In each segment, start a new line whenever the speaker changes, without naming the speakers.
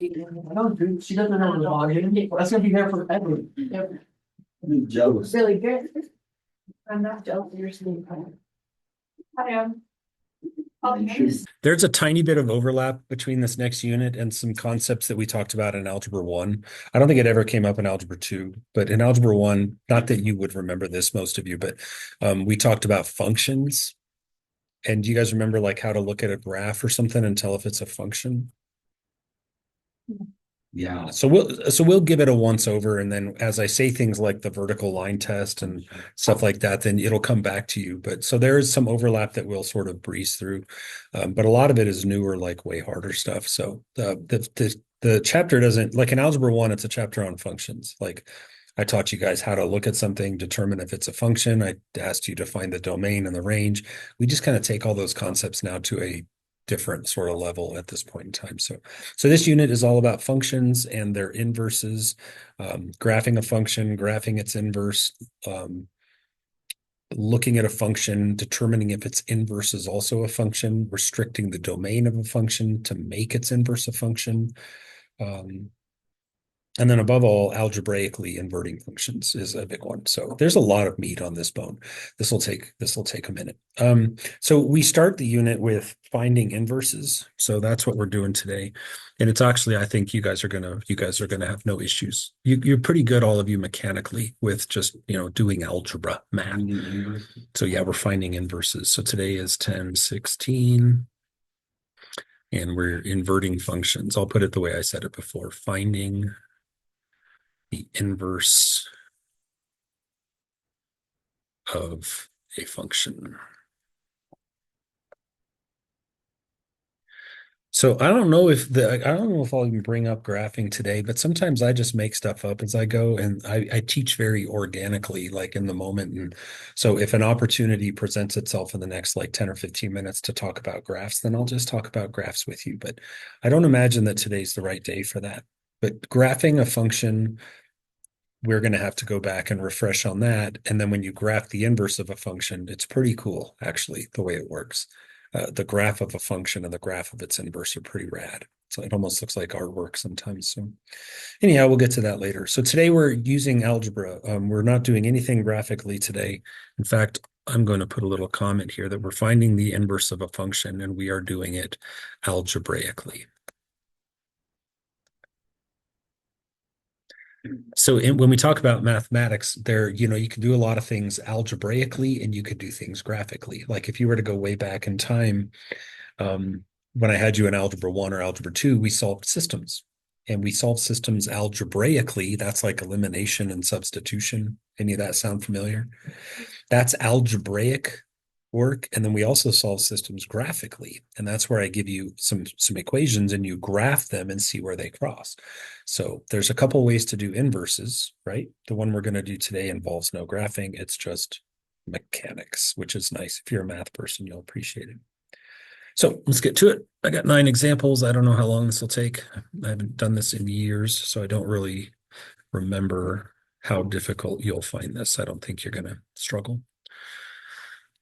I don't do, she doesn't know the volume. That's gonna be there forever. I'm jealous.
Really good. I'm not jealous of your sleep. I am.
There's a tiny bit of overlap between this next unit and some concepts that we talked about in Algebra 1. I don't think it ever came up in Algebra 2, but in Algebra 1, not that you would remember this, most of you, but we talked about functions. And do you guys remember like how to look at a graph or something and tell if it's a function? Yeah, so we'll give it a once over, and then as I say things like the vertical line test and stuff like that, then it'll come back to you. But so there is some overlap that we'll sort of breeze through, but a lot of it is newer, like way harder stuff. So the chapter doesn't like in Algebra 1, it's a chapter on functions. Like I taught you guys how to look at something, determine if it's a function. I asked you to find the domain and the range. We just kind of take all those concepts now to a different sort of level at this point in time. So this unit is all about functions and their inverses, graphing a function, graphing its inverse, looking at a function, determining if its inverse is also a function, restricting the domain of a function to make its inverse a function. And then above all, algebraically inverting functions is a big one. So there's a lot of meat on this bone. This will take a minute. So we start the unit with finding inverses. So that's what we're doing today. And it's actually, I think you guys are gonna have no issues. You're pretty good, all of you, mechanically with just doing algebra math. So yeah, we're finding inverses. So today is 1016. And we're inverting functions. I'll put it the way I said it before, finding the inverse of a function. So I don't know if I'll even bring up graphing today, but sometimes I just make stuff up as I go, and I teach very organically, like in the moment. And so if an opportunity presents itself in the next like 10 or 15 minutes to talk about graphs, then I'll just talk about graphs with you. But I don't imagine that today's the right day for that. But graphing a function, we're going to have to go back and refresh on that. And then when you graph the inverse of a function, it's pretty cool, actually, the way it works. The graph of a function and the graph of its inverse are pretty rad. So it almost looks like artwork sometimes. So anyhow, we'll get to that later. So today we're using algebra. We're not doing anything graphically today. In fact, I'm going to put a little comment here that we're finding the inverse of a function and we are doing it algebraically. So when we talk about mathematics, you can do a lot of things algebraically and you could do things graphically. Like if you were to go way back in time, when I had you in Algebra 1 or Algebra 2, we solved systems. And we solved systems algebraically. That's like elimination and substitution. Any of that sound familiar? That's algebraic work. And then we also solve systems graphically. And that's where I give you some equations and you graph them and see where they cross. So there's a couple ways to do inverses, right? The one we're going to do today involves no graphing. It's just mechanics, which is nice. If you're a math person, you'll appreciate it. So let's get to it. I got 9 examples. I don't know how long this will take. I haven't done this in years, so I don't really remember how difficult you'll find this. I don't think you're going to struggle.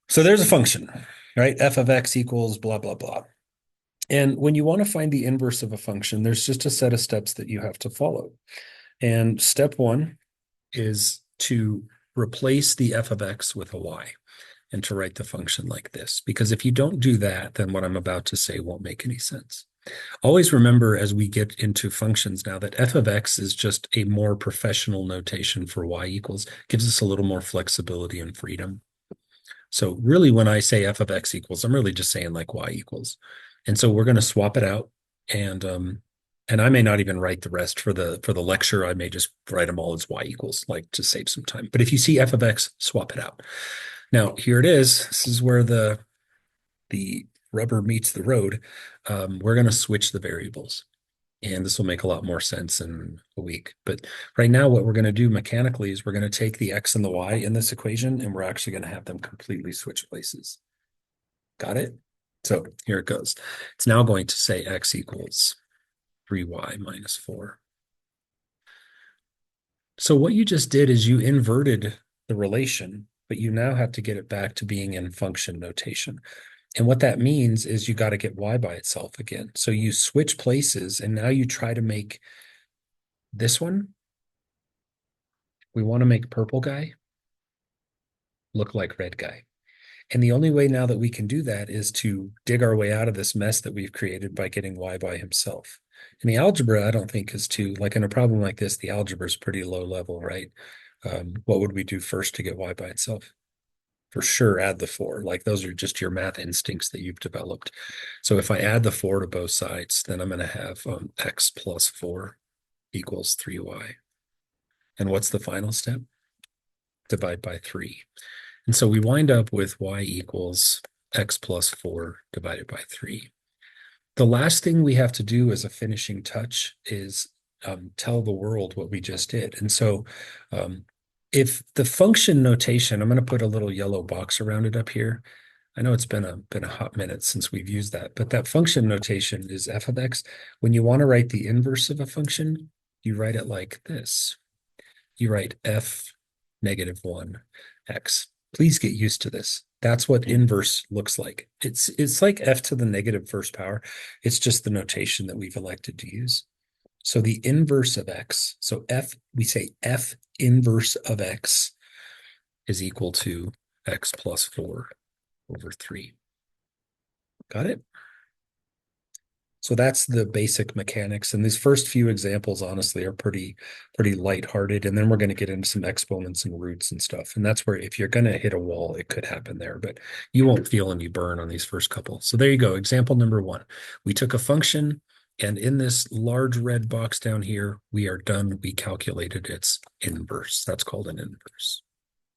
So there's a function, right? F of x equals blah, blah, blah. And when you want to find the inverse of a function, there's just a set of steps that you have to follow. And step 1 is to replace the f of x with a y and to write the function like this. Because if you don't do that, then what I'm about to say won't make any sense. Always remember as we get into functions now that f of x is just a more professional notation for y equals, gives us a little more flexibility and freedom. So really when I say f of x equals, I'm really just saying like y equals. And so we're going to swap it out and I may not even write the rest for the lecture. I may just write them all as y equals, like to save some time. But if you see f of x, swap it out. Now, here it is. This is where the rubber meets the road. We're going to switch the variables. And this will make a lot more sense in a week. But right now, what we're going to do mechanically is we're going to take the x and the y in this equation, and we're actually going to have them completely switch places. Got it? So here it goes. It's now going to say x equals 3y minus 4. So what you just did is you inverted the relation, but you now have to get it back to being in function notation. And what that means is you got to get y by itself again. So you switch places and now you try to make this one. We want to make purple guy look like red guy. And the only way now that we can do that is to dig our way out of this mess that we've created by getting y by himself. And the algebra, I don't think is too, like in a problem like this, the algebra is pretty low level, right? What would we do first to get y by itself? For sure, add the 4. Like those are just your math instincts that you've developed. So if I add the 4 to both sides, then I'm going to have x plus 4 equals 3y. And what's the final step? Divide by 3. And so we wind up with y equals x plus 4 divided by 3. The last thing we have to do as a finishing touch is tell the world what we just did. And so if the function notation, I'm going to put a little yellow box around it up here. I know it's been a hot minute since we've used that, but that function notation is f of x. When you want to write the inverse of a function, you write it like this. You write f negative 1 x. Please get used to this. That's what inverse looks like. It's like f to the negative first power. It's just the notation that we've elected to use. So the inverse of x, so we say f inverse of x is equal to x plus 4 over 3. Got it? So that's the basic mechanics. And these first few examples, honestly, are pretty lighthearted. And then we're going to get into some exponents and roots and stuff. And that's where if you're going to hit a wall, it could happen there, but you won't feel any burn on these first couple. So there you go. Example number 1. We took a function, and in this large red box down here, we are done. We calculated its inverse. That's called an inverse.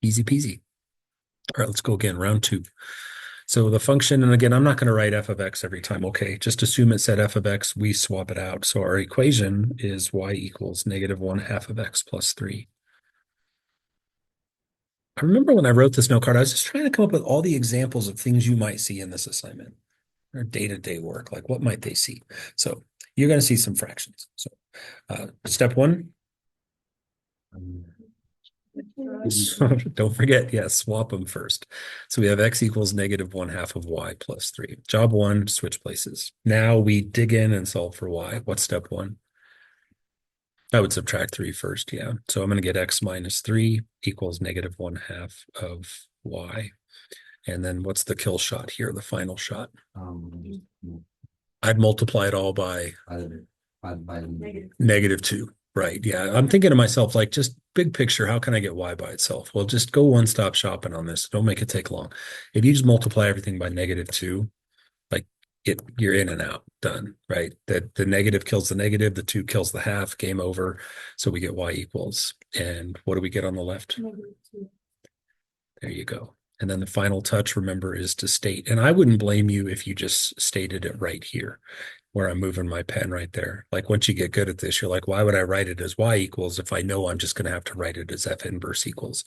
Easy peasy. All right, let's go again. Round 2. So the function, and again, I'm not going to write f of x every time, okay? Just assume it said f of x, we swap it out. So our equation is y equals negative 1/2 of x plus 3. I remember when I wrote this note card, I was just trying to come up with all the examples of things you might see in this assignment or day-to-day work, like what might they see? So you're going to see some fractions. So step 1. Don't forget, swap them first. So we have x equals negative 1/2 of y plus 3. Job 1, switch places. Now we dig in and solve for y. What's step 1? I would subtract 3 first, yeah. So I'm going to get x minus 3 equals negative 1/2 of y. And then what's the kill shot here, the final shot? I'd multiply it all by negative 2. Right. Yeah. I'm thinking to myself, like, just big picture, how can I get y by itself? Well, just go one-stop shopping on this. Don't make it take long. If you just multiply everything by negative 2, like you're in and out, done, right? That the negative kills the negative, the 2 kills the half, game over. So we get y equals. And what do we get on the left? There you go. And then the final touch, remember, is to state. And I wouldn't blame you if you just stated it right here, where I'm moving my pen right there. Like once you get good at this, you're like, why would I write it as y equals if I know I'm just going to have to write it as f inverse equals?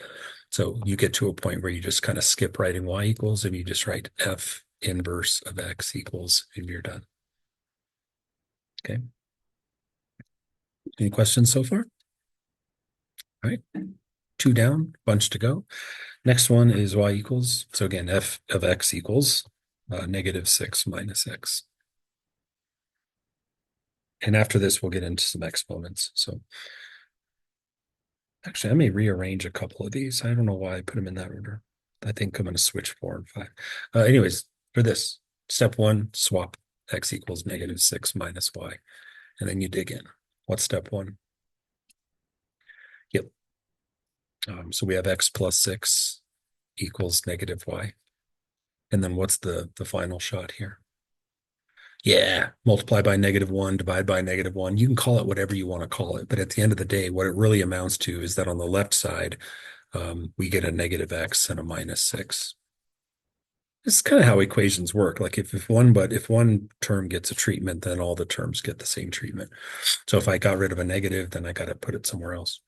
So you get to a point where you just kind of skip writing y equals and you just write f inverse of x equals and you're done. Okay. Any questions so far? All right. 2 down, bunch to go. Next one is y equals. So again, f of x equals negative 6 minus x. And after this, we'll get into some exponents. So actually, I may rearrange a couple of these. I don't know why I put them in that order. I think I'm going to switch 4 and 5. Anyways, for this, step 1, swap x equals negative 6 minus y. And then you dig in. What's step 1? Yep. So we have x plus 6 equals negative y. And then what's the final shot here? Yeah, multiply by negative 1, divide by negative 1. You can call it whatever you want to call it. But at the end of the day, what it really amounts to is that on the left side, we get a negative x and a minus 6. This is kind of how equations work. Like if one term gets a treatment, then all the terms get the same treatment. So if I got rid of a negative, then I got to put it somewhere else.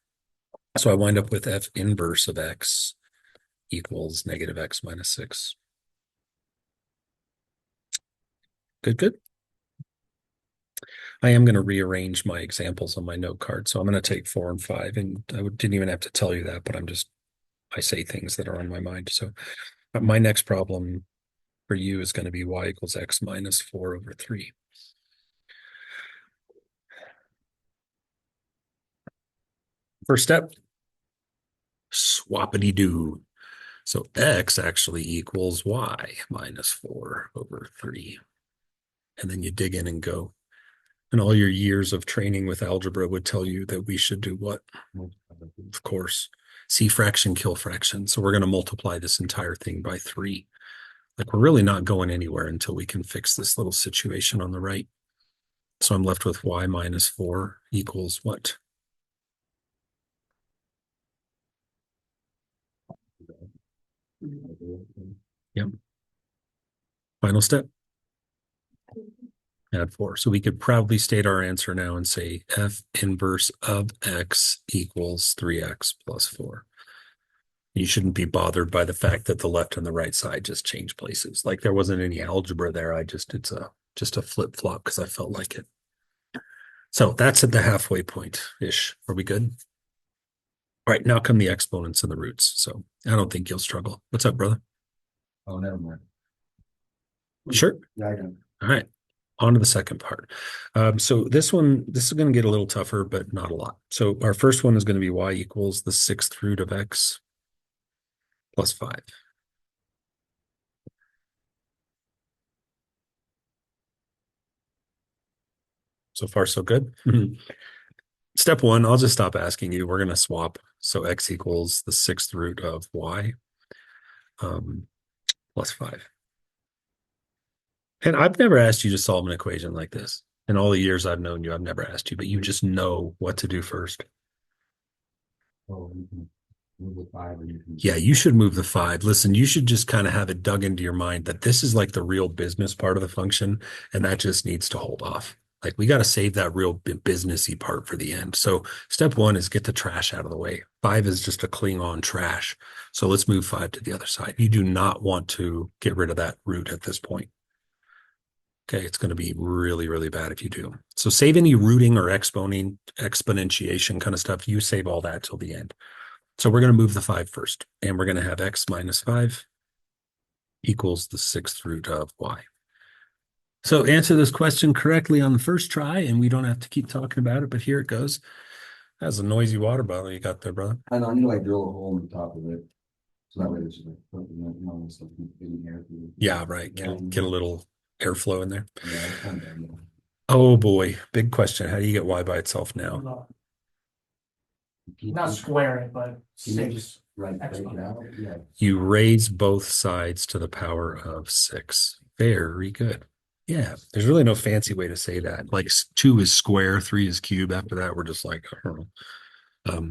So I wind up with f inverse of x equals negative x minus 6. Good. I am going to rearrange my examples on my note card. So I'm going to take 4 and 5, and I didn't even have to tell you that, but I say things that are on my mind. So my next problem for you is going to be y equals x minus 4 over 3. First step, swappity-doo. So x actually equals y minus 4 over 3. And then you dig in and go. And all your years of training with algebra would tell you that we should do what? Of course, see fraction, kill fraction. So we're going to multiply this entire thing by 3. Like we're really not going anywhere until we can fix this little situation on the right. So I'm left with y minus 4 equals what? Yep. Final step. Add 4. So we could proudly state our answer now and say f inverse of x equals 3x plus 4. You shouldn't be bothered by the fact that the left and the right side just change places. Like there wasn't any algebra there. It's just a flip flop because I felt like it. So that's at the halfway point-ish. Are we good? All right, now come the exponents and the roots. So I don't think you'll struggle. What's up, brother?
Oh, never mind.
Sure.
Yeah, I don't.
All right. On to the second part. So this is going to get a little tougher, but not a lot. So our first one is going to be y equals the 6th root of x plus 5. So far, so good. Step 1, I'll just stop asking you. We're going to swap. So x equals the 6th root of y plus 5. And I've never asked you to solve an equation like this. In all the years I've known you, I've never asked you, but you just know what to do first.
Oh, you can move the 5 or you can.
Yeah, you should move the 5. Listen, you should just kind of have it dug into your mind that this is like the real business part of the function, and that just needs to hold off. Like we got to save that real businessy part for the end. So step 1 is get the trash out of the way. 5 is just a cling on trash. So let's move 5 to the other side. You do not want to get rid of that root at this point. Okay, it's going to be really, really bad if you do. So save any rooting or exponentiation kind of stuff. You save all that till the end. So we're going to move the 5 first, and we're going to have x minus 5 equals the 6th root of y. So answer this question correctly on the first try, and we don't have to keep talking about it, but here it goes. That's a noisy water bottle you got there, brother.
I know, I need to like drill a hole in the top of it. So that way it's like, getting air through.
Yeah, right. Get a little airflow in there.
Yeah, it's kind of bad, yeah.
Oh boy, big question. How do you get y by itself now?
Not square it, but
Can you
6.
just break it out? Yeah.
You raise both sides to the power of 6. Very good. Yeah, there's really no fancy way to say that. Like 2 is square, 3 is cube. After that, we're just like, I don't know.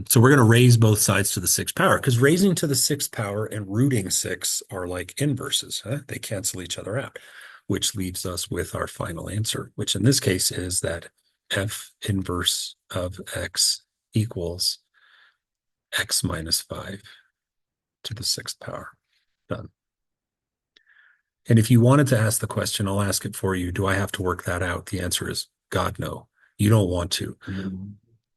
So we're going to raise both sides to the 6th power, because raising to the 6th power and rooting 6 are like inverses. Huh? They cancel each other out, which leaves us with our final answer, which in this case is that f inverse of x equals x minus 5 to the 6th power. Done. And if you wanted to ask the question, I'll ask it for you. Do I have to work that out? The answer is God, no. You don't want to.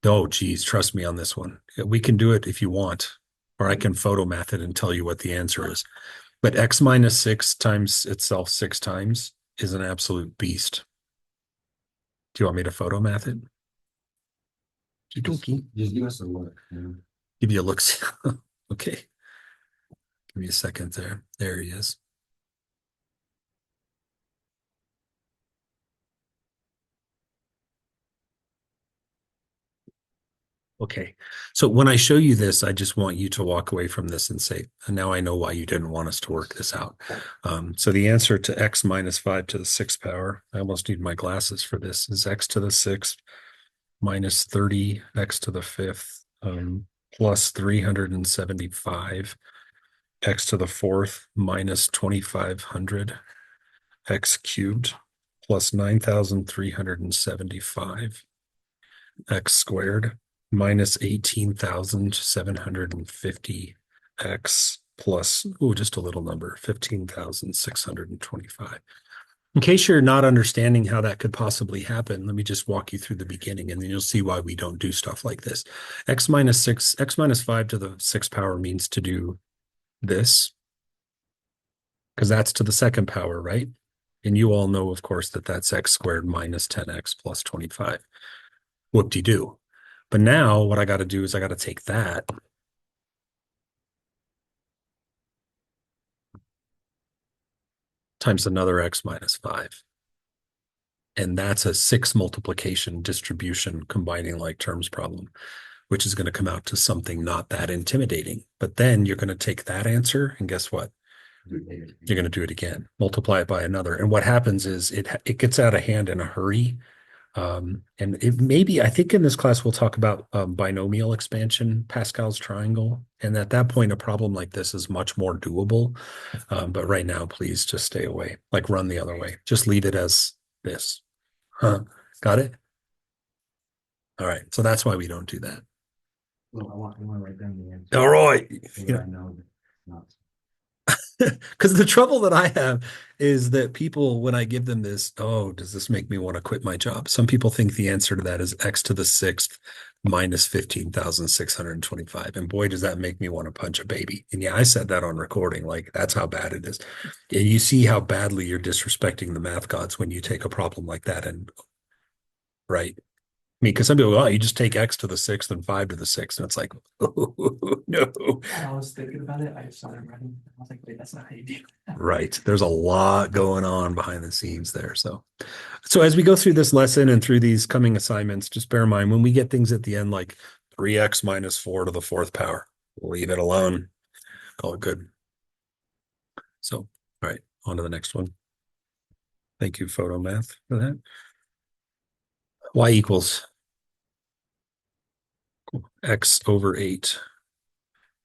Oh, geez, trust me on this one. We can do it if you want, or I can photo math it and tell you what the answer is. But x minus 6 times itself 6 times is an absolute beast. Do you want me to photo math it?
Just give us a look.
Give you a look. Okay. Give me a second there. There he is. Okay. So when I show you this, I just want you to walk away from this and say, now I know why you didn't want us to work this out. So the answer to x minus 5 to the 6th power, I almost need my glasses for this, is x to the 6th minus 30 x to the 5th plus 375 x to the 4th minus 2500 x cubed plus 9375 x squared minus 18,750 x plus, just a little number, 15,625. In case you're not understanding how that could possibly happen, let me just walk you through the beginning, and then you'll see why we don't do stuff like this. X minus 5 to the 6th power means to do this. because that's to the second power, right? And you all know, of course, that that's x squared minus 10x plus 25. Whoop-de-doo. But now what I got to do is I got to take that times another x minus 5. And that's a 6 multiplication distribution combining like terms problem, which is going to come out to something not that intimidating. But then you're going to take that answer, and guess what? You're going to do it again, multiply it by another. And what happens is it gets out of hand in a hurry. And it maybe, I think in this class, we'll talk about binomial expansion, Pascal's triangle. And at that point, a problem like this is much more doable. But right now, please just stay away, like run the other way. Just leave it as this. Got it? All right. So that's why we don't do that.
Well, I want to write down the answer.
All right.
So that I know that it's not.
Because the trouble that I have is that people, when I give them this, oh, does this make me want to quit my job? Some people think the answer to that is x to the sixth minus 15,625. And boy, does that make me want to punch a baby. And yeah, I said that on recording. Like, that's how bad it is. And you see how badly you're disrespecting the math gods when you take a problem like that. And right. I mean, because some people go, oh, you just take x to the sixth and 5 to the sixth. And it's like, oh, no.
I was thinking about it. I started writing. I was like, wait, that's not how you do it.
Right. There's a lot going on behind the scenes there. So as we go through this lesson and through these coming assignments, just bear in mind when we get things at the end like 3x minus 4 to the fourth power, leave it alone. Call it good. So, all right, on to the next one. Thank you, Photo Math, for that. Y equals x over 8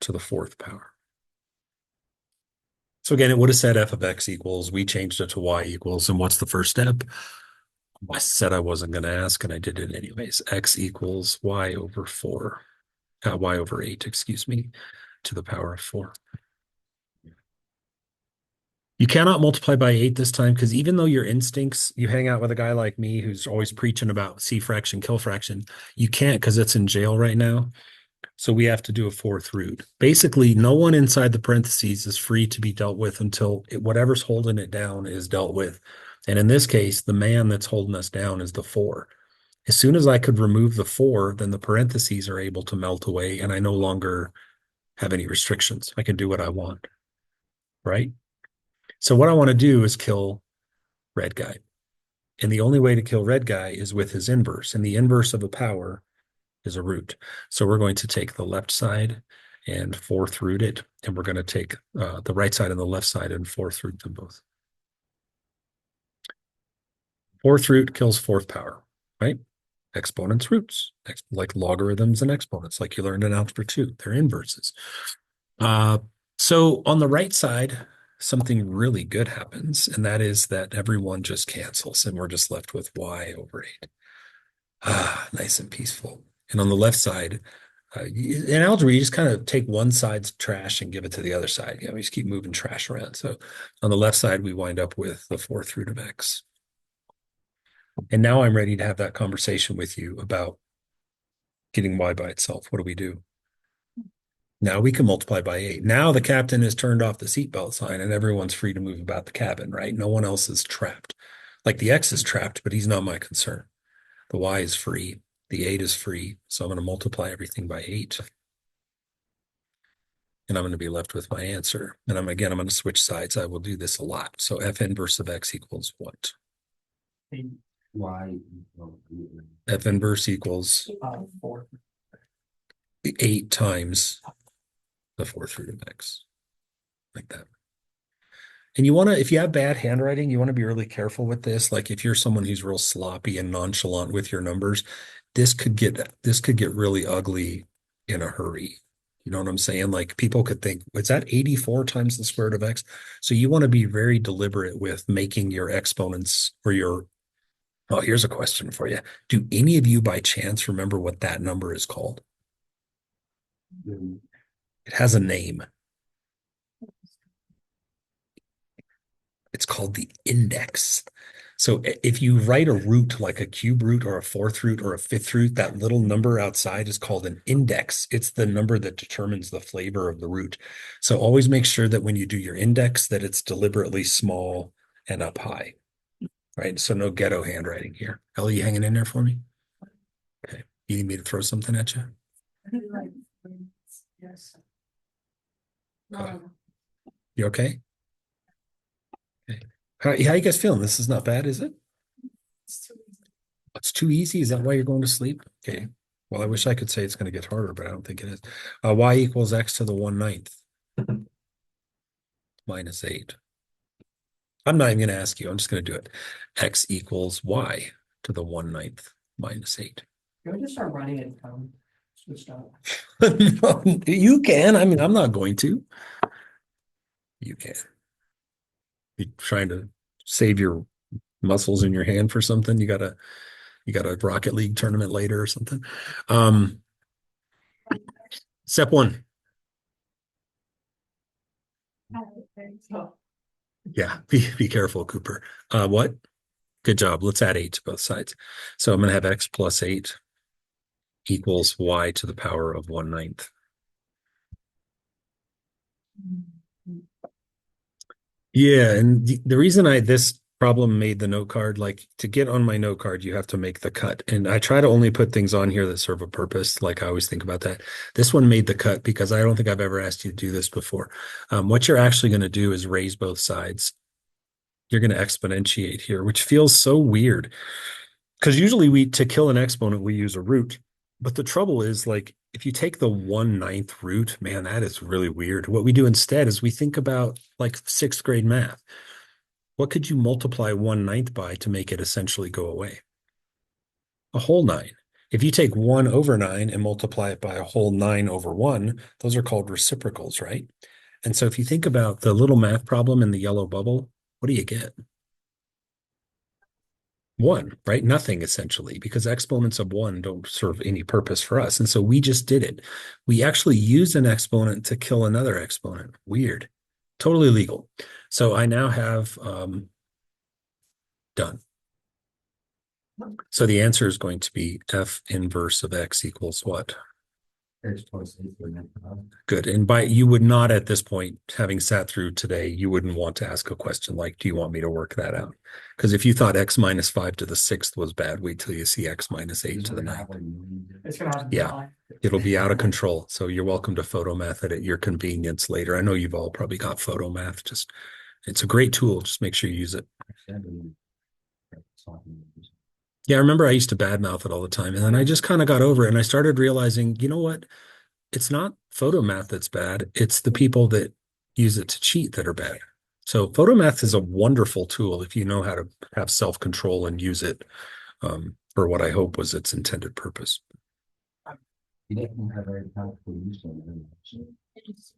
to the fourth power. So again, it would have said f of x equals, we changed it to y equals, and what's the first step? I said I wasn't going to ask, and I did it anyways. X equals y over 4, y over 8, excuse me, to the power of 4. You cannot multiply by 8 this time, because even though your instincts, you hang out with a guy like me who's always preaching about C fraction, kill fraction, you can't because it's in jail right now. So we have to do a fourth root. Basically, no one inside the parentheses is free to be dealt with until whatever's holding it down is dealt with. And in this case, the man that's holding us down is the 4. As soon as I could remove the 4, then the parentheses are able to melt away, and I no longer have any restrictions. I can do what I want, right? So what I want to do is kill red guy. And the only way to kill red guy is with his inverse. And the inverse of a power is a root. So we're going to take the left side and fourth root it. And we're going to take the right side and the left side and fourth root them both. Fourth root kills fourth power, right? Exponents, roots, like logarithms and exponents, like you learned in Algebra 2. They're inverses. So on the right side, something really good happens, and that is that everyone just cancels, and we're just left with y over 8. Nice and peaceful. And on the left side, in algebra, you just kind of take one side's trash and give it to the other side. You know, we just keep moving trash around. So on the left side, we wind up with the fourth root of x. And now I'm ready to have that conversation with you about getting y by itself. What do we do? Now we can multiply by 8. Now the captain has turned off the seatbelt sign and everyone's free to move about the cabin, right? No one else is trapped. Like the x is trapped, but he's not my concern. The y is free. The 8 is free. So I'm going to multiply everything by 8. And I'm going to be left with my answer. And I'm going to switch sides. I will do this a lot. So f inverse of x equals what?
Y.
F inverse equals
4.
8 times the fourth root of x. Like that. And you want to, if you have bad handwriting, you want to be really careful with this. Like if you're someone who's real sloppy and nonchalant with your numbers, this could get really ugly in a hurry. You know what I'm saying? Like people could think, is that 84 times the square root of x? So you want to be very deliberate with making your exponents or your, oh, here's a question for you. Do any of you by chance remember what that number is called? It has a name. It's called the index. So if you write a root like a cube root or a fourth root or a fifth root, that little number outside is called an index. It's the number that determines the flavor of the root. So always make sure that when you do your index that it's deliberately small and up high, right? So no ghetto handwriting here. Ellie, you hanging in there for me? Okay. You need me to throw something at you?
Yes.
You okay? Okay. How you guys feeling? This is not bad, is it? It's too easy. Is that why you're going to sleep? Okay. Well, I wish I could say it's going to get harder, but I don't think it is. Y equals x to the 1/9 minus 8. I'm not even going to ask you. I'm just going to do it. X equals y to the 1/9 minus 8.
Can we just start running it, switched up?
No, you can. I mean, I'm not going to. You can. You trying to save your muscles in your hand for something? You got a Rocket League tournament later or something. Step 1. Yeah, be careful, Cooper. What? Good job. Let's add 8 to both sides. So I'm going to have x plus 8 equals y to the power of 1/9. Yeah, and the reason this problem made the note card, like to get on my note card, you have to make the cut. And I try to only put things on here that serve a purpose. Like I always think about that. This one made the cut because I don't think I've ever asked you to do this before. What you're actually going to do is raise both sides. You're going to exponentiate here, which feels so weird. Because usually to kill an exponent, we use a root. But the trouble is, like, if you take the 1/9 root, man, that is really weird. What we do instead is we think about like 6th grade math. What could you multiply 1/9 by to make it essentially go away? A whole 9. If you take 1/9 and multiply it by a whole 9/1, those are called reciprocals, right? And so if you think about the little math problem in the yellow bubble, what do you get? 1, right? Nothing essentially, because exponents of 1 don't serve any purpose for us. And so we just did it. We actually used an exponent to kill another exponent. Weird. Totally legal. So I now have done. So the answer is going to be f inverse of x equals what?
X plus 8.
Good. And you would not at this point, having sat through today, you wouldn't want to ask a question like, do you want me to work that out? Because if you thought x minus 5 to the 6th was bad, wait till you see x minus 8 to the 9th.
It's gonna have.
Yeah. It'll be out of control. So you're welcome to photomath it at your convenience later. I know you've all probably got photomath. Just it's a great tool. Just make sure you use it. Yeah, I remember I used to badmouth it all the time. And then I just kind of got over it and I started realizing, you know what? It's not photomath that's bad. It's the people that use it to cheat that are bad. So photomath is a wonderful tool if you know how to have self-control and use it for what I hope was its intended purpose.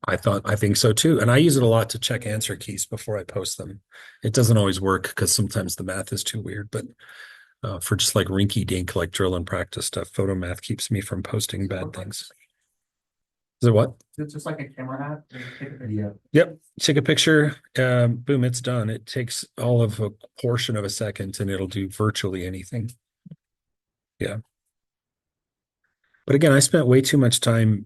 I think so too. And I use it a lot to check answer keys before I post them. It doesn't always work because sometimes the math is too weird, but for just like rinky dink, like drill and practice stuff, photomath keeps me from posting bad things. Is it what?
It's just like a camera app.
Yeah.
Yep. Take a picture. Boom, it's done. It takes all of a portion of a second and it'll do virtually anything. Yeah. But again, I spent way too much time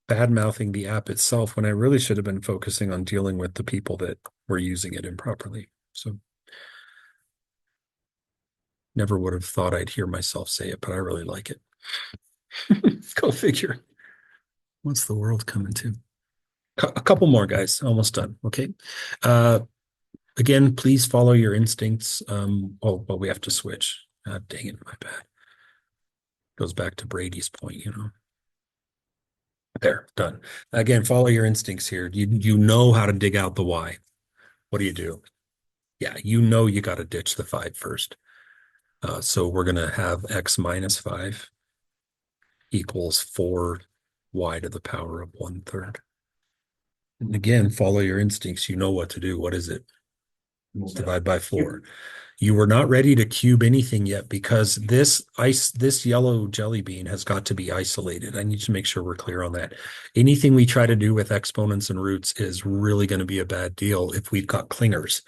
bad mouthing the app itself when I really should have been focusing on dealing with the people that were using it improperly. So never would have thought I'd hear myself say it, but I really like it. Go figure. What's the world coming to? A couple more, guys. Almost done. Okay. Again, please follow your instincts. But we have to switch. Dang it, my bad. Goes back to Brady's point, you know. There, done. Again, follow your instincts here. You know how to dig out the y. What do you do? Yeah, you know you got to ditch the 5 first. So we're going to have x minus 5 equals 4y to the power of 1/3. And again, follow your instincts. You know what to do. What is it? Divide by 4. You were not ready to cube anything yet because this yellow jelly bean has got to be isolated. I need to make sure we're clear on that. Anything we try to do with exponents and roots is really going to be a bad deal if we've got clingers.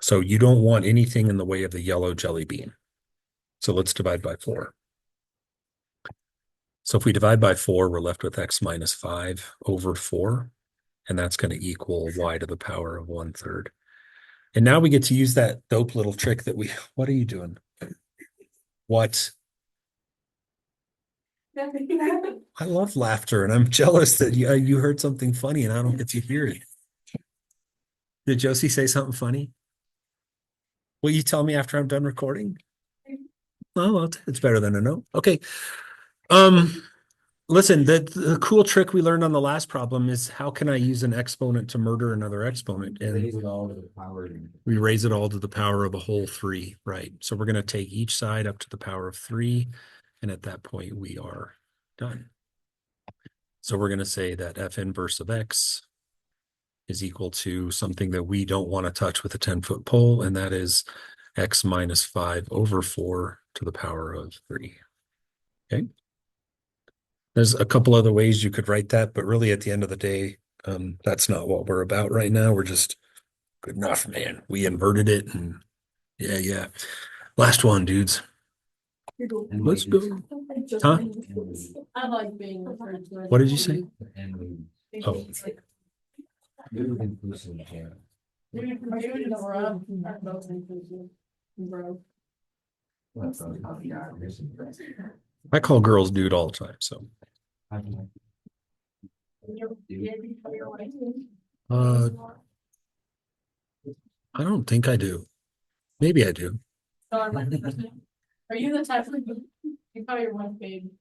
So you don't want anything in the way of the yellow jelly bean. So let's divide by 4. So if we divide by 4, we're left with x minus 5 over 4. And that's going to equal y to the power of 1/3. And now we get to use that dope little trick that what are you doing? What? I love laughter, and I'm jealous that you heard something funny and I don't get to hear it. Did Josie say something funny? Will you tell me after I'm done recording? Oh, well, it's better than a no. Okay. Listen, the cool trick we learned on the last problem is how can I use an exponent to murder another exponent? And
Raise it all to the power.
we raise it all to the power of a whole 3, right? So we're going to take each side up to the power of 3. And at that point, we are done. So we're going to say that f inverse of x is equal to something that we don't want to touch with a 10-foot pole, and that is x minus 5 over 4 to the power of 3. Okay. There's a couple other ways you could write that, but really at the end of the day, that's not what we're about right now. We're just good enough, man. We inverted it, and yeah. Last one, dudes. Let's go. Huh?
I like being referred to.
What did you say?
Oh.
New inclusive, yeah.
Bro.
That's what I'm talking about.
I call girls dude all the time, so. I don't think I do. Maybe I do.
Are you the type of, you call your wife babe?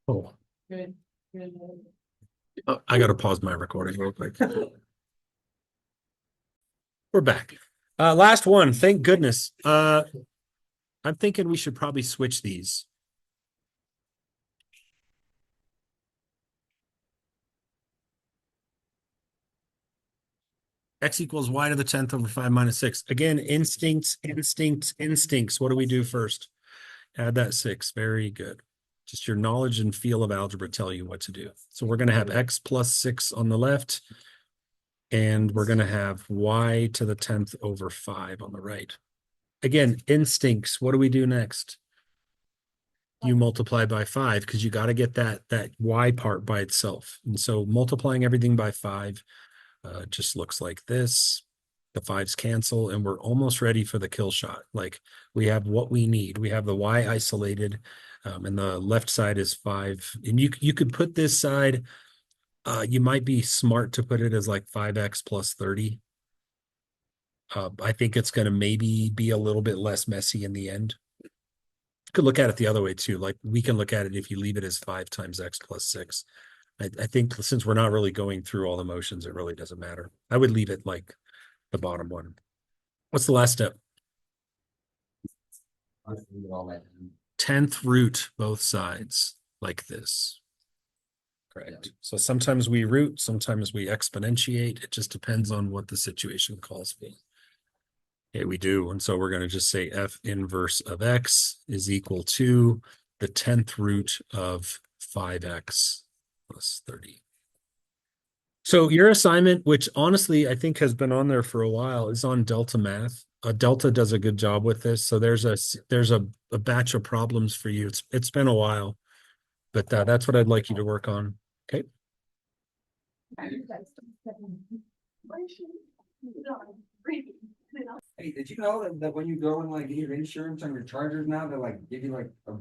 Oh,
Good, good.
I gotta pause my recording real quick. We're back. Last one, thank goodness. I'm thinking we should probably switch these. X equals y to the 10th over 5 minus 6. Again, instincts. What do we do first? Add that 6. Very good. Just your knowledge and feel of algebra tell you what to do. So we're going to have x plus 6 on the left, and we're going to have y to the 10th over 5 on the right. Again, instincts. What do we do next? You multiply by 5 because you got to get that y part by itself. And so multiplying everything by 5 just looks like this. The 5s cancel, and we're almost ready for the kill shot. Like we have what we need. We have the y isolated, and the left side is 5. And you could put this side. You might be smart to put it as like 5x plus 30. I think it's going to maybe be a little bit less messy in the end. You could look at it the other way too. Like we can look at it if you leave it as 5 times x plus 6. I think since we're not really going through all the motions, it really doesn't matter. I would leave it like the bottom one. What's the last step? 10th root both sides like this. Correct. So sometimes we root, sometimes we exponentiate. It just depends on what the situation calls for. Yeah, we do. And so we're going to just say f inverse of x is equal to the 10th root of 5x plus 30. So your assignment, which honestly I think has been on there for a while, is on Delta Math. Delta does a good job with this. So there's a batch of problems for you. It's been a while, but that's what I'd like you to work on. Okay.
Hey, did you know that when you go and like get your insurance on your chargers now, they like give you like a